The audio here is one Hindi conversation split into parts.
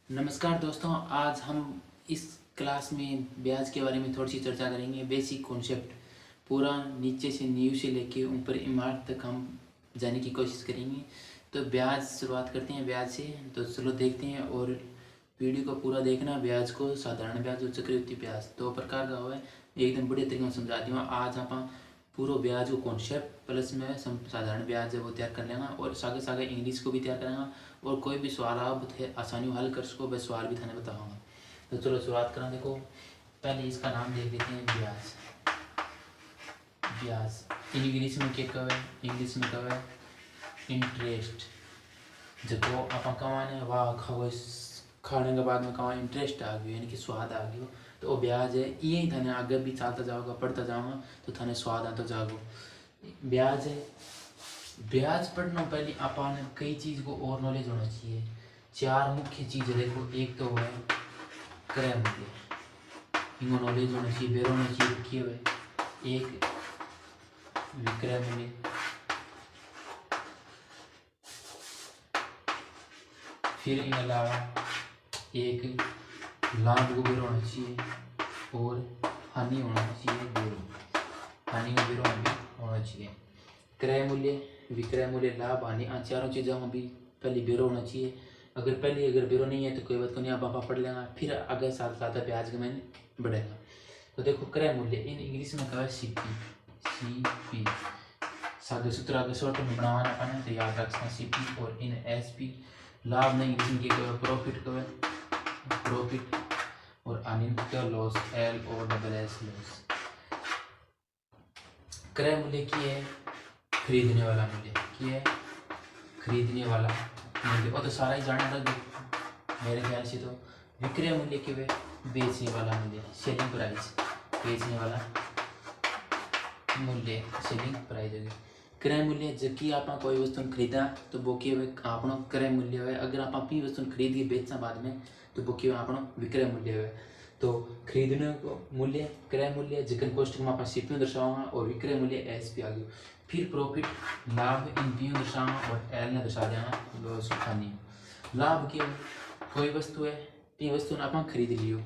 नमस्कार दोस्तों, आज हम इस क्लास में ब्याज के बारे में थोड़ी सी चर्चा करेंगे। बेसिक कॉन्सेप्ट पूरा नीचे से नींव से लेके ऊपर इमारत तक हम जाने की कोशिश करेंगे। तो ब्याज शुरुआत करते हैं ब्याज से। तो चलो देखते हैं और वीडियो को पूरा देखना। ब्याज को साधारण ब्याज और चक्रवृद्धि ब्याज दो प्रकार का हुआ है, एकदम बढ़िया तरीके से समझा दूँगा। आज आप पूरा ब्याज को कॉन्सेप्ट प्लस में साधारण ब्याज है वो तैयार कर लेंगे और सागे सागे इंग्लिश को भी तैयार करेंगे। और कोई भी सवाल आप आसानी हल कर सको, मैं सवाल भी थाने बताऊँगा। तो चलो शुरुआत करें। देखो पहले इसका नाम देख लेते हैं, ब्याज। ब्याज इंग्लिश में क्या कहे? इंग्लिश में कहे इंटरेस्ट। जो आप कमाने वाह खाने के बाद में कमा इंटरेस्ट आ गया, यानी कि स्वाद आ गया, तो वो ब्याज है। यही थाने आगे भी चलता जाओगा, पढ़ता जाऊँगा तो थाने स्वाद आता जाओगे। ब्याज है। ब्याज पढ़ना पहले अपन कई चीज़ को और नॉलेज होना चाहिए। चार मुख्य चीज़ें देखो, एक तो है क्रय मूल्य, इनको नॉलेज होना चाहिए, बेरो होना चाहिए कि है एक विक्रय मूल्य, फिर इन अलावा एक लाभ को बेरो होना चाहिए और हानि होना चाहिए बेरो, हानि का बेरो होना चाहिए। क्रय मूल्य, विक्रय मूल्य, लाभ, हानि, चारों चीज़ों में भी पहले बेरो होना चाहिए। अगर बेरो नहीं है तो कोई बात को नहीं, आप पापा पढ़ लेंगे, फिर आगे साथ साथ ब्याज के महीने बढ़ेगा। तो देखो क्रय मूल्य इन इंग्लिश में कहा सीपी। सीपी सागे सूत्र आगे शॉर्ट में बनाना पाना तो याद रखना सीपी। और इन एसपी लाभ नहीं, इंग्लिश में क्या प्रॉफिट कहे, प्रॉफिट। और हानि का लॉस, एल और डबल एस लॉस। क्रय मूल्य की है खरीदने वाला मूल्य, की है खरीदने वाला मूल्य, और तो सारा ही जानना था मेरे ख्याल से। तो विक्रय मूल्य के वे बेचने वाला मूल्य, सेलिंग प्राइस, बेचने वाला मूल्य, सेलिंग प्राइस होगी। क्रय मूल्य जबकि आप कोई वस्तु खरीदा तो वो के आपनो क्रय मूल्य है। अगर आप अपनी वस्तु खरीद के बेचना बाद में तो वो के आपनो विक्रय मूल्य है। तो खरीदने को मूल्य क्रय मूल्य, जिकन कोष्टक में आप सीपी दर्शाओगा, और विक्रय मूल्य एस पी आ गया। फिर प्रॉफिट लाभ इन पी दर्शाओगा और एल ने दर्शा देना लॉस हानि। लाभ के कोई वस्तु है, ये वस्तु आप खरीद लियो,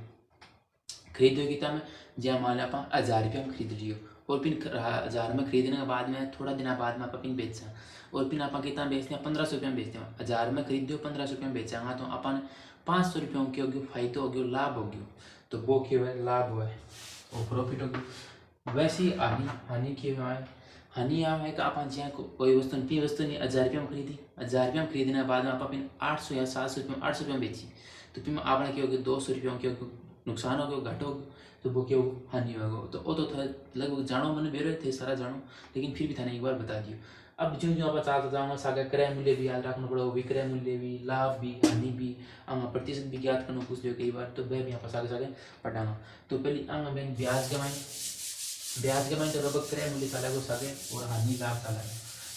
खरीदो की में जहाँ मान लो आप 1000 रुपये में खरीद लियो, और फिर 1000 में खरीदने के बाद में थोड़ा दिन बाद में आप पिन बेचा, और फिर आप कितना बेचते हैं 1500 रुपये में बेचते हैं। 1000 में खरीद दो 1500 रुपये में बेचांगा तो अपन 500 रुपये के हो गया, फायदा हो गया, लाभ हो गया। तो वो क्यों है? लाभ हुआ है और प्रॉफिट हो गया। वैसे ही हानि, हानि क्यों है? हानि यह है कि आप जहाँ कोई वस्तु पी वस्तु नहीं 1000 रुपये में खरीदी, 1000 रुपये में खरीदने के बाद में आप पिन 800 या 700 रुपये में 800 रुपये में बेची, तो फिर आपने क्या हो गया 200 रुपये के नुकसान हो गया, घट हो गया, तो वो क्यों हानि होगा। तो वो तो था लगभग जानो मैंने बेरो थे सारा जानो, लेकिन फिर भी था एक बार बता दियो। अब जो जो आप चाहता जाऊँगा सागा क्रय मूल्य भी याद रखना पड़ेगा, विक्रय मूल्य भी, लाभ भी, हानि भी, प्रतिशत भी ज्ञात करना पूछ लियो कई बार, तो वह भी यहाँ पर सागे सागे पढ़ाऊंगा। तो पहले मैं ब्याज कमाएं, ब्याज कमाएं तो लगभग क्रय मूल्य साला को सागे और हानि लाभ साला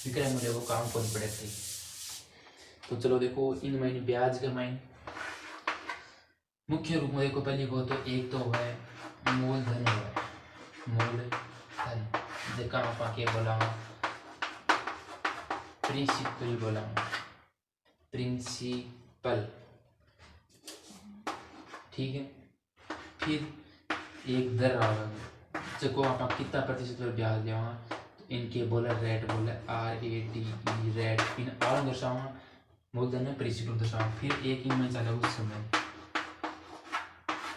विक्रय मूल्य को काम को पड़े थे। तो चलो देखो इन महीने ब्याज कमाएं मुख्य रूप में देखो, पहली को तो एक तो है मूलधन है, मूलधन जिसका आप क्या बोला प्रिंसिपल बोला, प्रिंसिपल, ठीक है। फिर एक दर आएगा जो आप कितना प्रतिशत पर ब्याज लेगा, तो इनके बोला रेट बोला RATE रेट, इन और दर्शाऊंगा मूलधन में प्रिंसिपल दर्शाऊंगा। फिर एक इनमें चला उस समय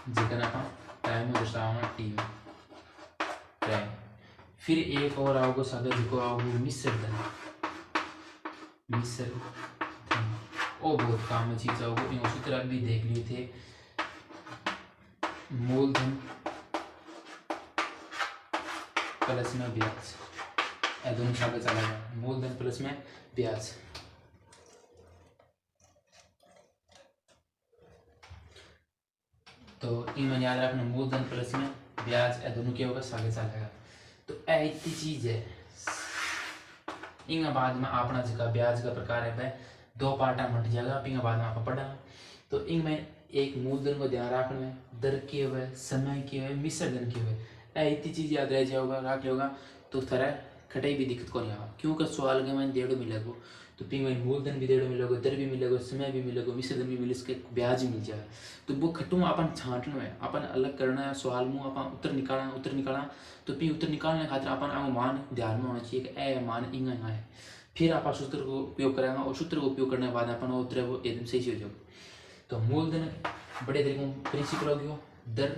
जितना आप टाइम दर्शाऊंगा टी टाइम। फिर एक और आओगे सागर जिसको आओगे मिश्र धन, मिश्र धन ओ बहुत काम में चीज आओगे, इन सूत्र भी देख लिए थे। मूलधन प्लस में ब्याज, दोनों सागर चला गया, मूलधन प्लस में ब्याज। तो इन याद रखना मूलधन प्लस में ब्याज दोनों क्या होगा सागे चलेगा। तो ऐसी चीज है। इन बाद में अपना जो ब्याज का प्रकार है वह दो पार्टा मट जाएगा, इन बाद में आप पढ़ा। तो इनमें एक मूलधन को ध्यान रखना है, दर के हुए, समय के हुए, मिश्र धन के हुए, ऐसी चीज याद रह जाओगा रख लेगा, तो थोड़ा खटाई भी दिक्कत को नहीं आएगा, क्योंकि सवाल के मैंने 1.5 मिलेगा। तो पिंग में मूलधन भी देड़ो मिलेगा, दर भी मिलेगा, समय भी मिलेगा, मिश्रधन भी मिले, इसके ब्याज भी मिल जाए। तो वो खट्टू अपन छांटना है, अपन अलग करना है, सवाल मुँह अपन उत्तर निकालना। तो पिंग उत्तर निकालने खातिर अपन आगे मान ध्यान में होना चाहिए कि ए मान इंगा है। फिर आप सूत्र को उपयोग करेंगे और सूत्र को उपयोग करने के बाद अपन उत्तर वो एकदम सही से हो जाएगा। तो मूलधन बड़े तरीके प्रिंसिपल हो गया, दर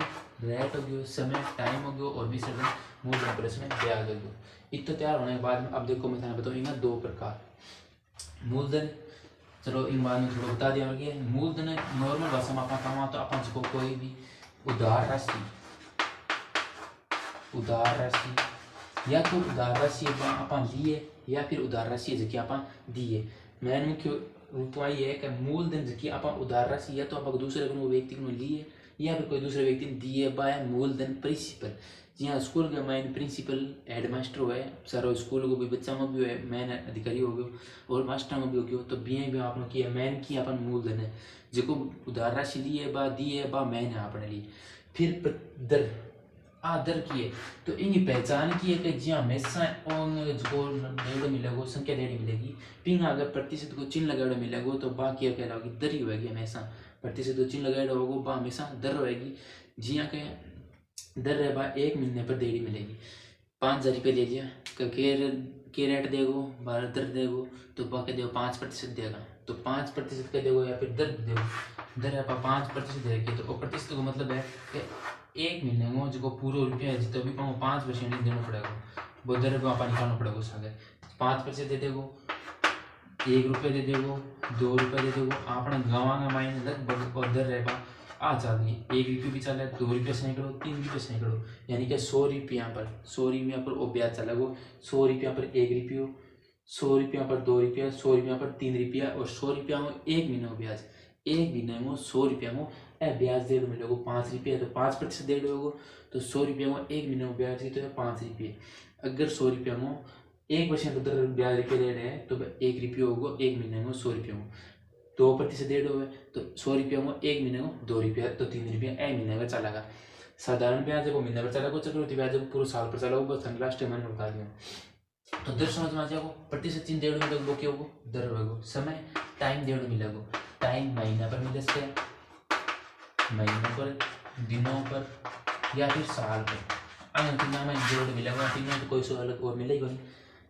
रेट हो गया, समय टाइम हो गया और मिश्रधन मूलधन प्लस में ब्याज हो गया। इतना तैयार होने के बाद अब देखो मैं बताऊँगा दो प्रकार मूलधन। चलो इन बात में थोड़ा बता दिया गया। मूलधन नॉर्मल भाषा में अपना तो अपन को कोई भी उधार राशि या तो उधार राशि अपन लिए या फिर उधार राशि जबकि अपन दिए। मैंने मुख्य रूप ये है कि मूलधन जबकि अपन उधार राशि या तो अपन दूसरे को व्यक्ति को लिए या फिर कोई दूसरे व्यक्ति ने दिए बाय मूलधन प्रिंसिपल। जी हाँ, स्कूल का मेन प्रिंसिपल हेडमास्टर हुआ है, सारो स्कूल को भी बच्चा में भी है, मेन अधिकारी हो गयो और मास्टर में भी हो गयो। तो भी आपने किया मेन की अपन मूलधन है जो उधार राशि लिए बा दिए बा मेन है अपने लिए। फिर दर दर की है तो इनकी पहचान की है कि जी हमेशा जो डेढ़ मिलेगा संख्या डेढ़ मिलेगी। पिंग अगर प्रतिशत को चिन्ह लगाए मिलेगा तो बाकी कहलाएगी दर ही होगी हमेशा। प्रतिशत को चिन्ह लगाए होगा बा हमेशा दर होगी। जी हाँ के दर रहे बा 1 महीने पर डेढ़ी मिलेगी। 5,000 रुपये ले लिया के रेट देगो 12 दर देगो तो बाकी देगो 5% देगा। तो 5% का देगो या फिर दर देगो, दर है 5% देगी। तो प्रतिशत का मतलब है कि 1 महीने में जो पूरा रुपया है तो भी 5% देना पड़ेगा, वो दर को आप निकालना पड़ेगा। उस आगे 5% दे देगो, 1 रुपये दे देगो, 2 रुपये दे देगो, आपने गवांगा मायने लगभग और दर रहेगा आ जाएगी 1 रुपये भी चले, 2 रुपये सैकड़ो, 3 रुपये सैकड़ो, यानी कि 100 रुपया पर वो ब्याज चलेगा। 100 रुपया पर 1 रुपये, 100 रुपया पर 2 रुपया, 100 रुपया पर 3 रुपया और 100 रुपया में 1 महीने में ब्याज। 1 महीने में 100 रुपया में ब्याज दे मिलेगा 5 रुपये। तो 5% दे होगा तो 100 रुपया में 1 महीने में ब्याज तो 5 रुपये। अगर 100 रुपया में 1% उधर ब्याज रुपये दे रहे हैं तो 1 रुपये होगा 1 महीने में 100 रुपये में। 2% दे दो तो 100 रुपया में 1 महीने में 2 रुपया तो 3 रुपया 1 महीने का चलेगा। साधारण ब्याज है वो महीने पर चलेगा, चक्रवृद्धि ब्याज है पूरे साल पर चलेगा। बस लास्ट टाइम मैंने बता दिया। तो दर समझ में आ जाएगा। प्रतिशत चिन्ह डेढ़ मिलेगा वो क्या होगा दर होगा। समय टाइम डेढ़ मिलेगा, टाइम महीना पर मिल सकते हैं, महीनों पर, दिनों पर या फिर साल पर। अगर तीनों में डेढ़ मिलेगा, तीनों तो कोई सवाल और मिलेगा नहीं।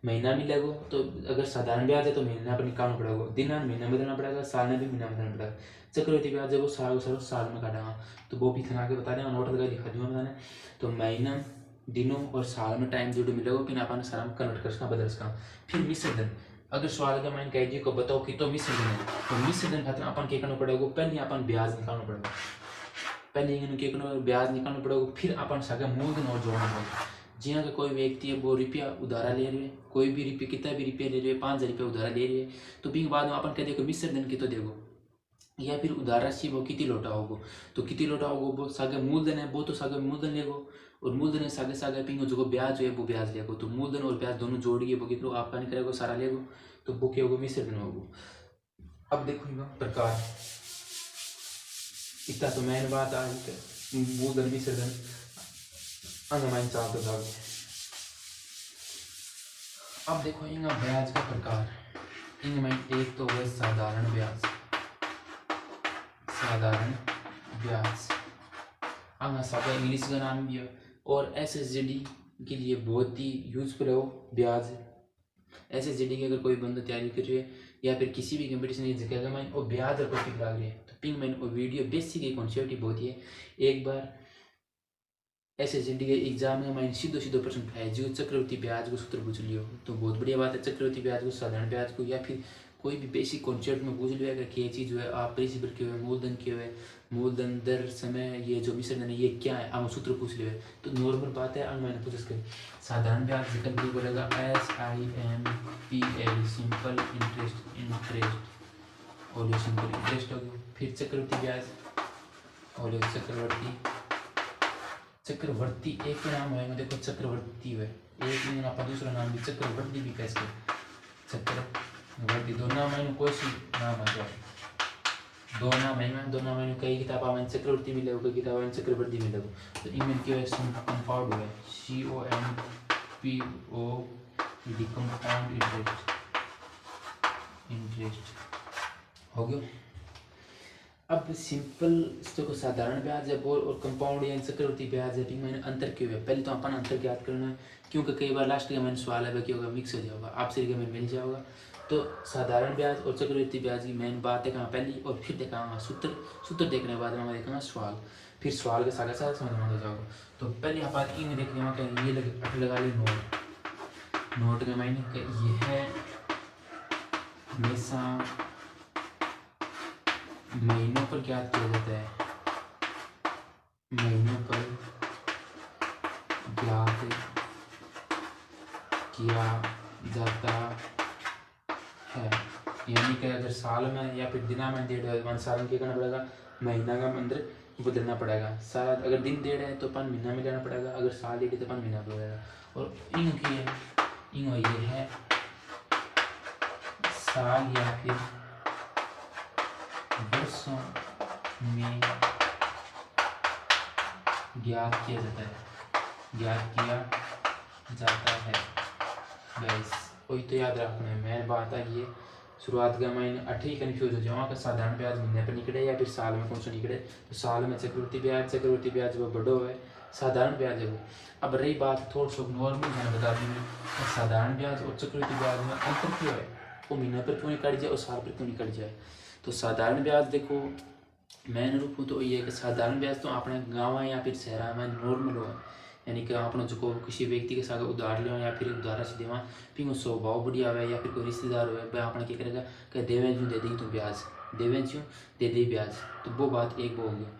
महीना मिलेगा तो अगर साधारण ब्याज है तो महीना पर निकालना पड़ेगा, दिन महीना में देना पड़ेगा, साल में भी महीना में देना पड़ेगा। चक्रवृद्धि ब्याज है वो साल में काटेगा तो वो भी थना के बता देंगे, नोट लगा लिखा दूंगा मैंने। तो महीना, दिनों और साल में टाइम जो मिलेगा फिर अपन सारा में कन्वर्ट कर सका बदल सका। फिर मिश्रधन, अगर सवाल का मैंने कह दिया को बताओ कि तो मिश्रधन है तो मिश्रधन खातिर अपन क्या करना पड़ेगा, पहले अपन ब्याज निकालना पड़ेगा, पहले क्या ब्याज निकालना पड़ेगा, फिर अपन सका मूलधन और जोड़ना पड़ेगा। जी हाँ, कोई व्यक्ति है वो रुपया उधारा ले रहे, कोई भी रुपये कितना भी रुपया ले रहे, 5,000 रुपया उधारा ले रहे तो फिर बाद में अपन कह देखो मिश्रधन की तो देखो या फिर उधार राशि वो कितनी लौटा होगा। तो कितनी लौटा होगा वो सागे मूलधन है वो तो सागे मूलधन लेगो और मूलधन सागे सागे पिंग जो ब्याज है वो ब्याज लेगो। तो मूलधन और ब्याज दोनों जोड़िए वो कितना आपका नहीं करेगा सारा लेगो तो वो क्या होगा मिश्रधन होगा। अब देखो प्रकार इतना तो मेन बात आज मूलधन मिश्रधन अनुमान चाहते जाओ। अब देखो इनका ब्याज का प्रकार, इनमें एक तो है साधारण ब्याज, साधारण ब्याज अंगा सादा इंग्लिश का नाम भी है और SSGD के लिए बहुत ही यूजफुल है वो ब्याज। SSGD की अगर कोई बंदा तैयारी कर रही है या फिर किसी भी कंपटीशन की जगह में वो ब्याज और टॉपिक लग रही है तो पिंग मैंने वो वीडियो बेसिक कॉन्सेप्ट ही बहुत ही है। एक बार SSGD के एग्जाम में मैंने सीधो प्रश्न है जो चक्रवृद्धि ब्याज को सूत्र पूछ लियो तो बहुत बढ़िया बात है। चक्रवृद्धि ब्याज को, साधारण ब्याज को या फिर कोई भी बेसिक कॉन्सेप्ट में पूछ लिया कि ये चीज़ जो है आप प्रिंसिपल क्यों है, मूलधन क्यों है, मूलधन दर समय ये जो मिश्रधन है ये क्या है, आप सूत्र पूछ लिया तो नॉर्मल बात है। मैंने पूछ सके साधारण ब्याज विकल्प बोलेगा SIMPL सिंपल इंटरेस्ट और सिंपल इंटरेस्ट हो गया। फिर चक्रवृद्धि ब्याज और चक्रवर्ती एक के नाम है देखो चक्रवर्ती है एक दिन आप दूसरा नाम भी चक्रवर्ती भी कह सकते। चक्रवर्ती दो नाम है कोई सी नाम है दो नाम है कई किताब में चक्रवर्ती मिले कई किताब में चक्रवर्ती मिले तो इनमें क्या है कंपाउंड है COMPOUND कंपाउंड इंटरेस्ट इंटरेस्ट हो गया। अब सिंपल इसको साधारण ब्याज है बोल और कंपाउंड या चक्रवृद्धि ब्याज है, मैंने अंतर क्यों है, पहले तो अपन अंतर ज्ञात करना है, क्योंकि कई बार लास्ट का मैंने सवाल है क्या होगा, मिक्स हो जाएगा, आपसे में मिल जाएगा। तो साधारण ब्याज और चक्रवृद्धि ब्याज की मेन बात देखा पहली, और फिर देखा सूत्र देखने के बाद में देखा सवाल, फिर सवाल के साथ साथ समझ में जाओगे। तो पहले आप में देख लें ये लगा ली नोट के मायने ये है हमेशा महीनों पर ज्ञात किया जाता है, महीनों पर ज्ञात किया जाता है, यानी कि अगर साल में या फिर दिना में डेढ़ है, साल के करना पड़ेगा, महीना का अंदर बदलना पड़ेगा, शायद अगर दिन डेढ़ है तो अपन महीना में लेना पड़ेगा, अगर साल डेढ़ है तो अपन महीना पड़ेगा। और इन की है ये है साल या फिर वर्षों में ज्ञात किया जाता है बस वही तो याद रखना है। मेन बात है ये शुरुआत का महीने 8 ही कन्फ्यूज हो जाओ कि साधारण ब्याज महीने पर निकले या फिर साल में कौन सा निकले। तो साल में चक्रवृद्धि ब्याज वो बड़ो है, साधारण ब्याज है वो। अब रही बात थोड़ा सा नॉर्मल मैं बता दूँ, साधारण ब्याज और चक्रवृद्धि ब्याज में अंतर क्यों है, वो महीने पर क्यों नहीं कट जाए और साल पर क्यों नहीं कट जाए। तो साधारण ब्याज देखो मेन रूप तो ये है कि साधारण ब्याज तो अपने गाँव या फिर शहर में नॉर्मल हो, यानी कि आपने जो किसी व्यक्ति के साथ उधार लिया या फिर उधार से देवा फिर वो स्वभाव बढ़िया है या फिर कोई रिश्तेदार हो वह आपने क्या करेगा कि देवें जो दे दी तो ब्याज, देवें जो दे दी ब्याज, तो वो बात एक वो हो गया।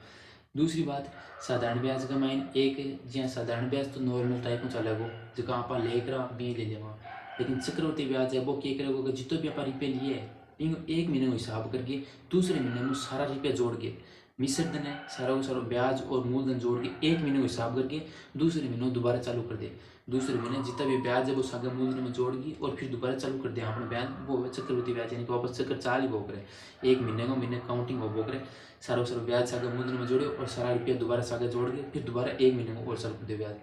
दूसरी बात साधारण ब्याज का माइन एक जी साधारण ब्याज तो नॉर्मल टाइप में चले वो जो आप लेकर भी ले लेवा, लेकिन चक्रवृद्धि ब्याज है वो क्या करेगा कि जितने भी आप रुपये लिए एक महीने को हिसाब करके दूसरे महीने में सारा रुपया जोड़ के मिश्र धन है सारा को सारा ब्याज और मूलधन जोड़ के एक महीने को हिसाब करके दूसरे महीने दोबारा चालू कर दे, दूसरे महीने जितना भी ब्याज है वो सारा मूलधन में जोड़गी और फिर दोबारा चालू कर दे अपने ब्याज, वो चक्रवृद्धि ब्याज यानी कि वापस चक्कर चाल ही वो करे, एक महीने काउंटिंग वो करे सारा ब्याज सारा मूलधन में जोड़े और सारा रुपया दोबारा सारा जोड़ के फिर दोबारा एक महीने को और चालू कर दे ब्याज।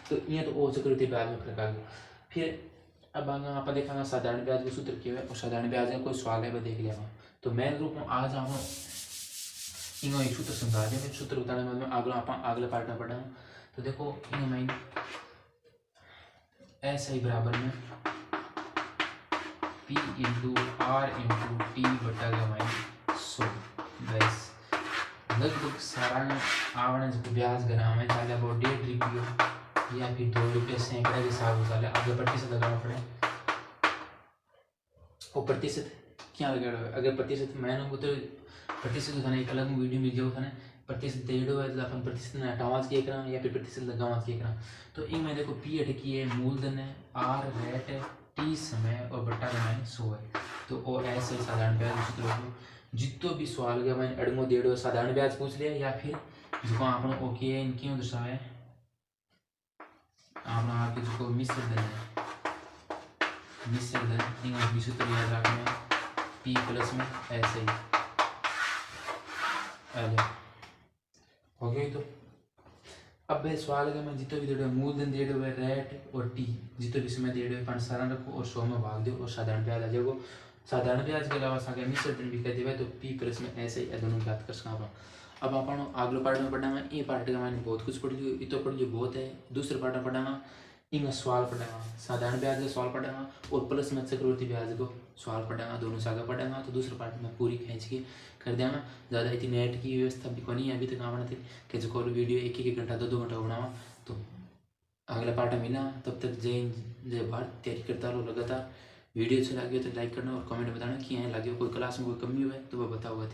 तो ये तो वो चक्रवृद्धि ब्याज में फर्क आ गया। फिर अब आप देखा साधारण ब्याज का सूत्र क्या है और साधारण ब्याज का कोई सवाल है वह देख लिया। तो मेन रूप में आज हम इन एक सूत्र समझा दें, सूत्र बताने में अगला पार्ट में पढ़ा। तो देखो इन में ऐसा ही बराबर में P into R into T बटा का 100 बस लगभग सारा आवरण जो ब्याज गना में चाहे वो 1.5 रुपये या फिर 2 रुपये सैकड़े के हिसाब से चाले अगर प्रतिशत लगाना पड़े वो प्रतिशत क्या लगा अगर प्रतिशत मैंने को तो प्रतिशत उठाने एक अलग वीडियो मिल जाओ उठाने प्रतिशत डेढ़ो है तो अपन प्रतिशत हटावाज किया करा या फिर प्रतिशत लगावाज किया करा। तो इन में देखो पी अटकी है मूलधन है आर रेट है टी समय और बट्टा का 100 है। तो वो ऐसे साधारण ब्याज सूत्र जितो भी सवाल गया मैंने अड़मो डेढ़ो साधारण ब्याज पूछ लिया या फिर जो आपने ओके है इनकी दर्शावे है आपने आपके जो मिश्र धन है मिश्र धन इन सूत्र याद रखना पी प्लस में ऐसे ही हो गया। तो अब सवाल है मैं जितो भी दे मूलधन दे दो रेट और टी जितो भी समय दे दो सारा रखो और 100 में भाग दो और साधारण ब्याज आ जाएगा। साधारण ब्याज के अलावा सागे मिश्र धन भी कर देवे तो पी प्लस में ऐसे ही दोनों बात कर सका। अब आप अगले पार्ट में पढ़ना ये पार्ट का मैंने बहुत कुछ पढ़ लियो इतो पढ़ लियो बहुत है। दूसरे पार्ट में पढ़ना इनका सवाल पढ़ेगा साधारण ब्याज का सवाल पढ़ेगा और प्लस में चक्रवृद्धि ब्याज को सवाल पढ़ेगा दोनों सागा पढ़ेगा। तो दूसरे पार्ट में पूरी खींच के कर देना, ज़्यादा इतनी नेट की व्यवस्था भी कोई नहीं है अभी तक आना थी कि जो कोई वीडियो एक घंटा 2 घंटा बनावा। तो अगला पार्ट मिला तब तक जय जय भारत तैयारी करता रहो लगातार। वीडियो अच्छा लगे तो लाइक करना और कमेंट बताना कि यहाँ लगे कोई क्लास में कोई कमी हुआ है तो वह बताओगे।